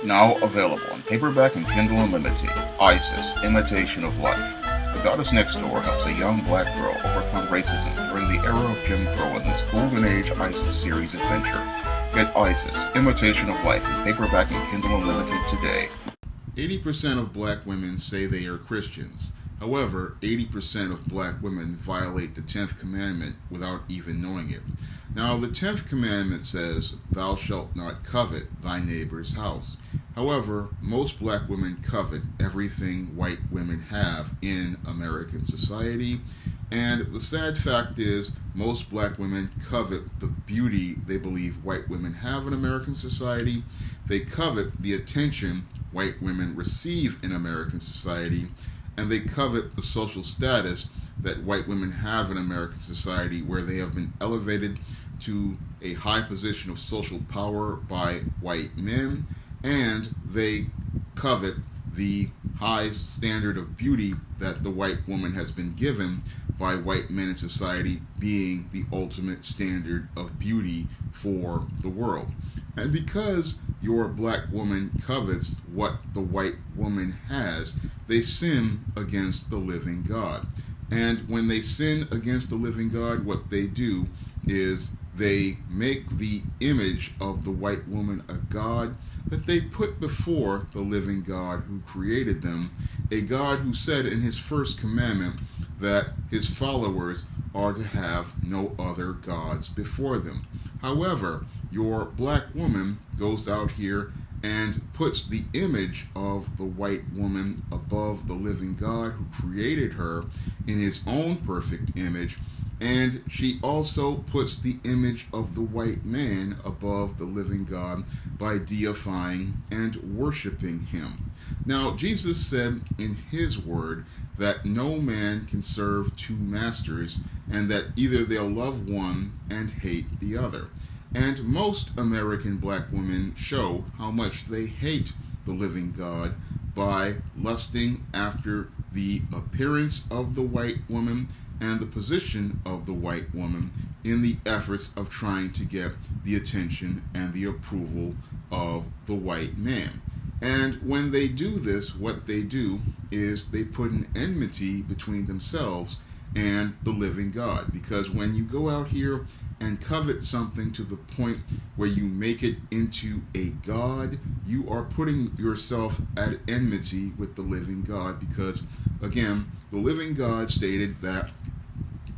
Now available in paperback and Kindle Unlimited, Isis, Imitation of Life. The Goddess Next Door helps a young black girl overcome racism during the era of Jim Crow in this Golden Age Isis series adventure. Get Isis, Imitation of Life in paperback and Kindle Unlimited today. 80% of black women say they are Christians. However, 80% of black women violate the 10th commandment without even knowing it. Now, the 10th commandment says, "Thou shalt not covet thy neighbor's house." However, most black women covet everything white women have in American society. And the sad fact is, most black women covet the beauty they believe white women have in American society. They covet the attention white women receive in American society, and they covet the social status that white women have in American society, where they have been elevated to a high position of social power by white men, and they covet the high standard of beauty that the white woman has been given by white men in society, being the ultimate standard of beauty for the world. And because your black woman covets what the white woman has, they sin against the living God. And when they sin against the living God, what they do is they make the image of the white woman a god that they put before the living God who created them, a God who said in his first commandment that his followers are to have no other gods before them. However, your black woman goes out here and puts the image of the white woman above the living God who created her in his own perfect image, and she also puts the image of the white man above the living God by deifying and worshiping him. Now, Jesus said in his word that no man can serve two masters, and that either they'll love one and hate the other. And most American black women show how much they hate the living God by lusting after the appearance of the white woman and the position of the white woman in the efforts of trying to get the attention and the approval of the white man. And when they do this, what they do is they put an enmity between themselves and the living God. Because when you go out here and covet something to the point where you make it into a god, you are putting yourself at enmity with the living God. Because, again, the living God stated that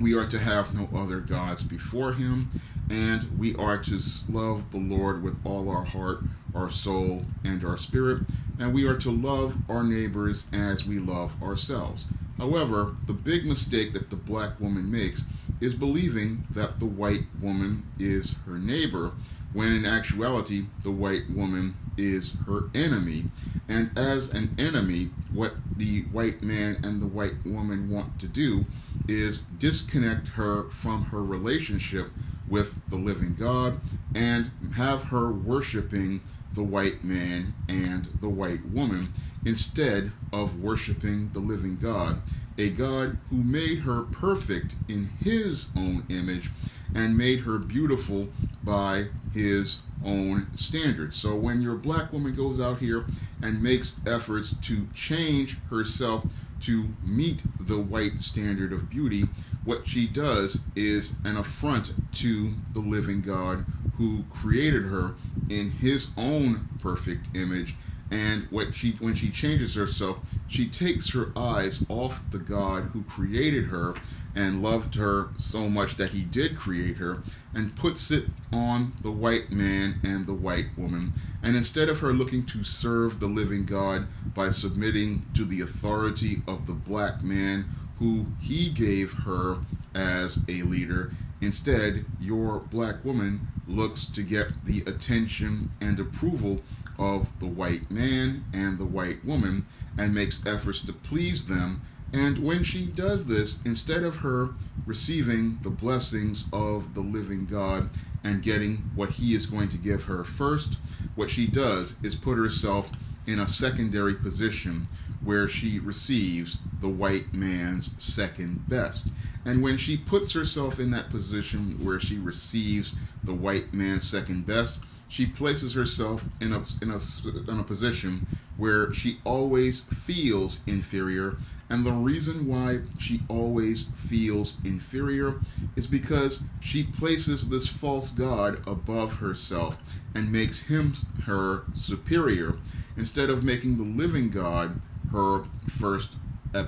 we are to have no other gods before him, and we are to love the Lord with all our heart, our soul, and our spirit, and we are to love our neighbors as we love ourselves. However, the big mistake that the black woman makes is believing that the white woman is her neighbor, when in actuality the white woman is her enemy. And as an enemy, what the white man and the white woman want to do is disconnect her from her relationship with the living God and have her worshiping the white man and the white woman instead of worshiping the living God, a God who made her perfect in his own image and made her beautiful by his own standards. So when your black woman goes out here and makes efforts to change herself to meet the white standard of beauty, what she does is an affront to the living God who created her in his own perfect image. And when she changes herself, she takes her eyes off the God who created her and loved her so much that he did create her, and puts it on the white man and the white woman. And instead of her looking to serve the living God by submitting to the authority of the black man who he gave her as a leader, instead your black woman looks to get the attention and approval of the white man and the white woman and makes efforts to please them. And when she does this, instead of her receiving the blessings of the living God and getting what he is going to give her first, what she does is put herself in a secondary position where she receives the white man's second best. And when she puts herself in that position where she receives the white man's second best, she places herself in a position where she always feels inferior. And the reason why she always feels inferior is because she places this false god above herself and makes him her superior instead of making the living God her first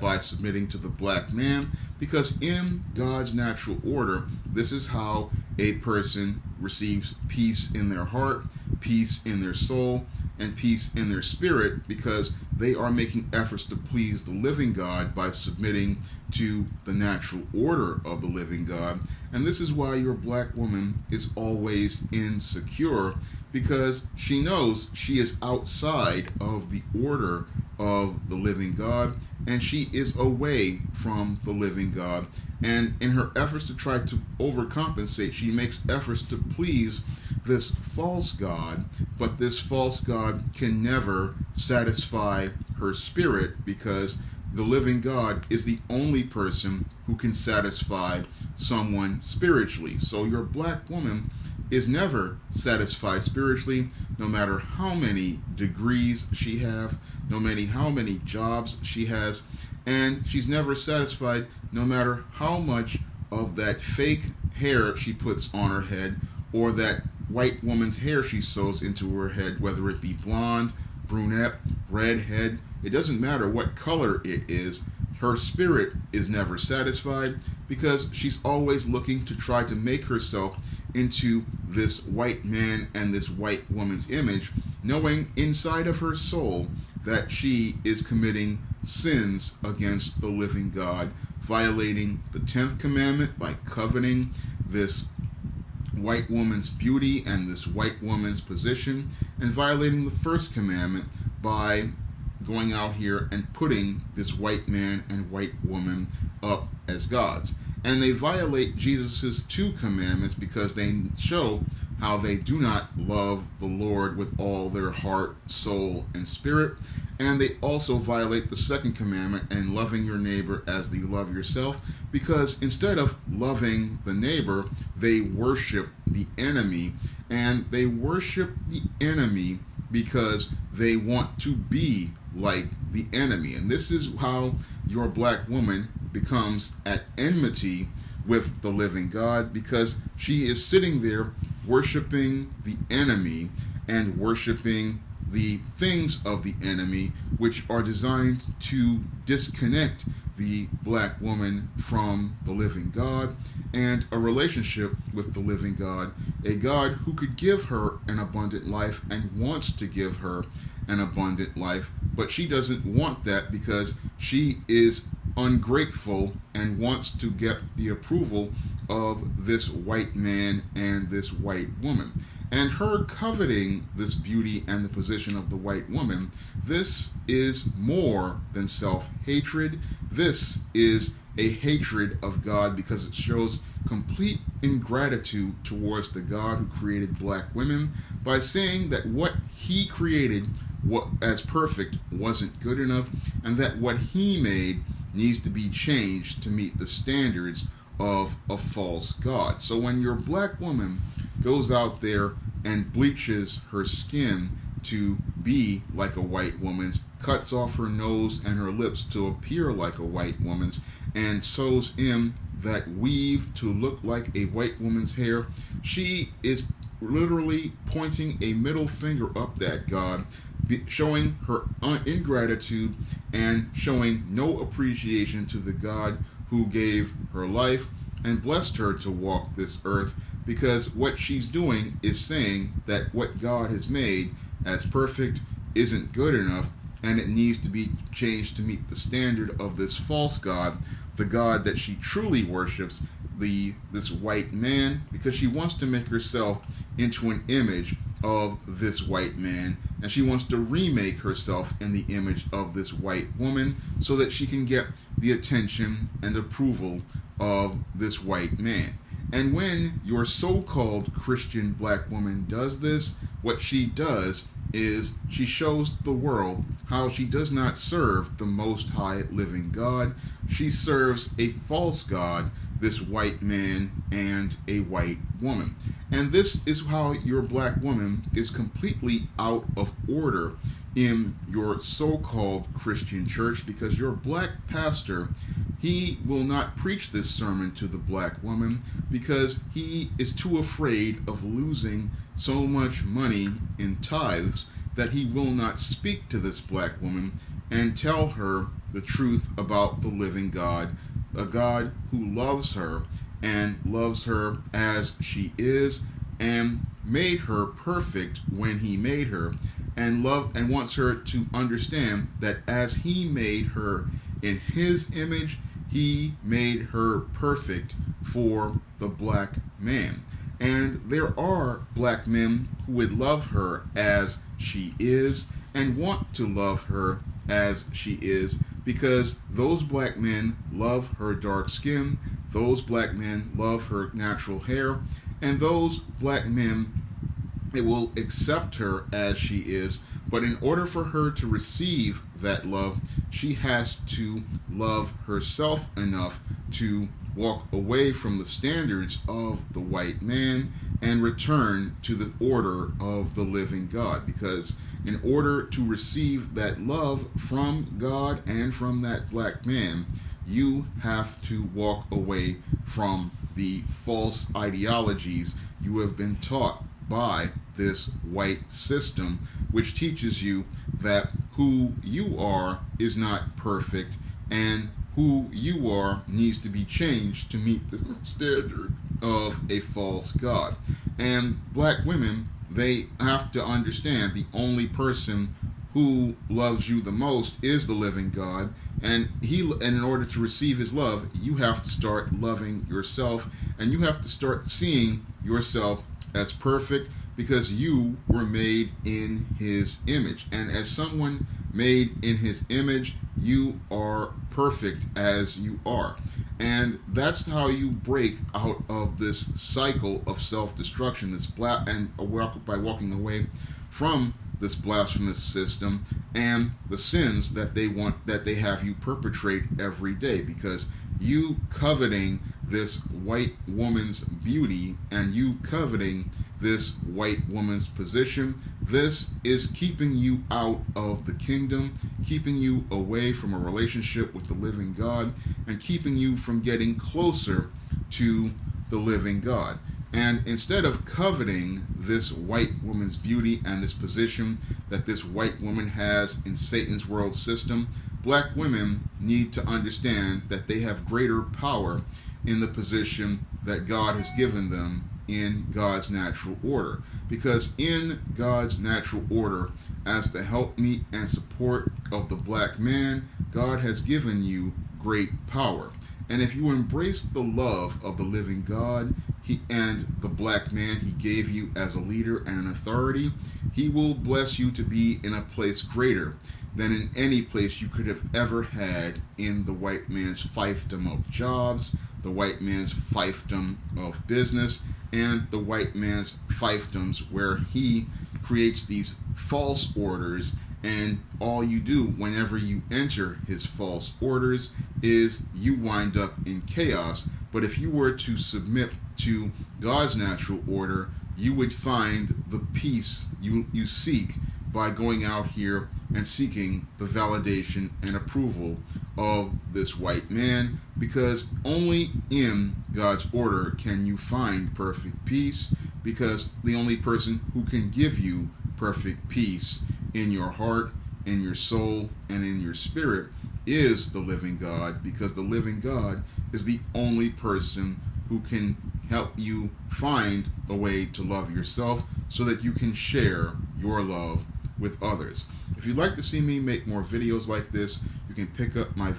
by submitting to the black man, because in God's natural order, this is how a person receives peace in their heart, peace in their soul, and peace in their spirit, because they are making efforts to please the living God by submitting to the natural order of the living God. And this is why your black woman is always insecure, because she knows she is outside of the order of the living God, and she is away from the living God. And in her efforts to try to overcompensate, she makes efforts to please this false God, but this false God can never satisfy her spirit, because the living God is the only person who can satisfy someone spiritually. So your black woman is never satisfied spiritually, no matter how many degrees she have, no matter how many jobs she has, and she's never satisfied no matter how much of that fake hair she puts on her head, or that white woman's hair she sews into her head, whether it be blonde, brunette, redhead. It doesn't matter what color it is. Her spirit is never satisfied, because she's always looking to try to make herself into this white man and this white woman's image, knowing inside of her soul that she is committing sins against the living God, violating the 10th commandment by coveting this white woman's beauty and this white woman's position, and violating the 1st commandment by going out here and putting this white man and white woman up as gods. And they violate Jesus' 2 commandments because they show how they do not love the Lord with all their heart, soul, and spirit. And they also violate the 2nd commandment and loving your neighbor as you love yourself, because instead of loving the neighbor, they worship the enemy. And they worship the enemy because they want to be like the enemy. And this is how your black woman becomes at enmity with the living God, because she is sitting there worshiping the enemy and worshiping the things of the enemy, which are designed to disconnect the black woman from the living God and a relationship with the living God, a God who could give her an abundant life and wants to give her an abundant life, but she doesn't want that because she is ungrateful and wants to get the approval of this white man and this white woman. And her coveting this beauty and the position of the white woman, this is more than self-hatred. This is a hatred of God, because it shows complete ingratitude towards the God who created black women by saying that what he created as perfect wasn't good enough, and that what he made needs to be changed to meet the standards of a false God. So when your black woman goes out there and bleaches her skin to be like a white woman's, cuts off her nose and her lips to appear like a white woman's, and sews in that weave to look like a white woman's hair, she is literally pointing a middle finger up at God, showing her ingratitude and showing no appreciation to the God who gave her life and blessed her to walk this earth, because what she's doing is saying that what God has made as perfect isn't good enough, and it needs to be changed to meet the standard of this false God, the God that she truly worships, this white man, because she wants to make herself into an image of this white man, and she wants to remake herself in the image of this white woman so that she can get the attention and approval of this white man. And when your so-called Christian black woman does this, what she does is she shows the world how she does not serve the Most High living God. She serves a false God this white man and a white woman. And this is how your black woman is completely out of order in your so-called Christian church, because your black pastor, he will not preach this sermon to the black woman because he is too afraid of losing so much money in tithes that he will not speak to this black woman and tell her the truth about the living God, a God who loves her and loves her as she is and made her perfect when he made her, and wants her to understand that as he made her in his image, he made her perfect for the black man. And there are black men who would love her as she is and want to love her as she is, because those black men love her dark skin, those black men love her natural hair, and those black men, they will accept her as she is. But in order for her to receive that love, she has to love herself enough to walk away from the standards of the white man and return to the order of the living God. Because in order to receive that love from God and from that black man, you have to walk away from the false ideologies you have been taught by this white system, which teaches you that who you are is not perfect and who you are needs to be changed to meet the standard of a false God. And black women, they have to understand the only person who loves you the most is the living God, and in order to receive his love, you have to start loving yourself, and you have to start seeing yourself as perfect, because you were made in his image. And as someone made in his image, you are perfect as you are. And that's how you break out of this cycle of self-destruction, by walking away from this blasphemous system and the sins that they have you perpetrate every day. Because you coveting this white woman's beauty and you coveting this white woman's position, this is keeping you out of the kingdom, keeping you away from a relationship with the living God, and keeping you from getting closer to the living God. And instead of coveting this white woman's beauty and this position that this white woman has in Satan's world system, black women need to understand that they have greater power in the position that God has given them in God's natural order. Because in God's natural order, as the helpmeet and support of the black man, God has given you great power. And if you embrace the love of the living God and the black man he gave you as a leader and an authority, he will bless you to be in a place greater than in any place you could have ever had in the white man's fiefdom of jobs, the white man's fiefdom of business, and the white man's fiefdoms where he creates these false orders, and all you do whenever you enter his false orders is you wind up in chaos. But if you were to submit to God's natural order, you would find the peace you seek by going out here and seeking the validation and approval of this white man, because only in God's order can you find perfect peace, because the only person who can give you perfect peace in your heart, in your soul, and in your spirit is the living God, because the living God is the only person who can help you find a way to love yourself so that you can share your love with others. If you'd like to see me make more videos like this, you can pick up my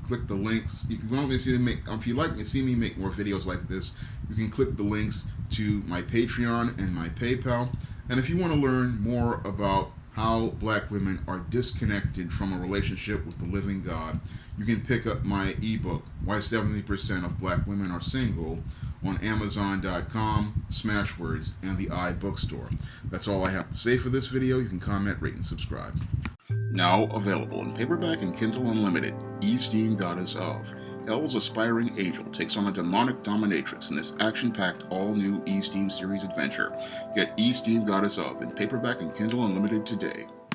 click the links. If you'd like to see me make more videos like this, you can click the links to my Patreon and my PayPal. And if you want to learn more about how black women are disconnected from a relationship with the living God, you can pick up my ebook, Why 70% of Black Women Are Single, on Amazon.com, Smashwords, and the iBookstore. That's all I have to say for this video. You can comment, rate, and subscribe. Now available in paperback and Kindle Unlimited, E-Steam Goddess of. Hell's aspiring angel takes on a demonic dominatrix in this action-packed all-new E-Steam series adventure. Get E-Steam Goddess of in paperback and Kindle Unlimited today.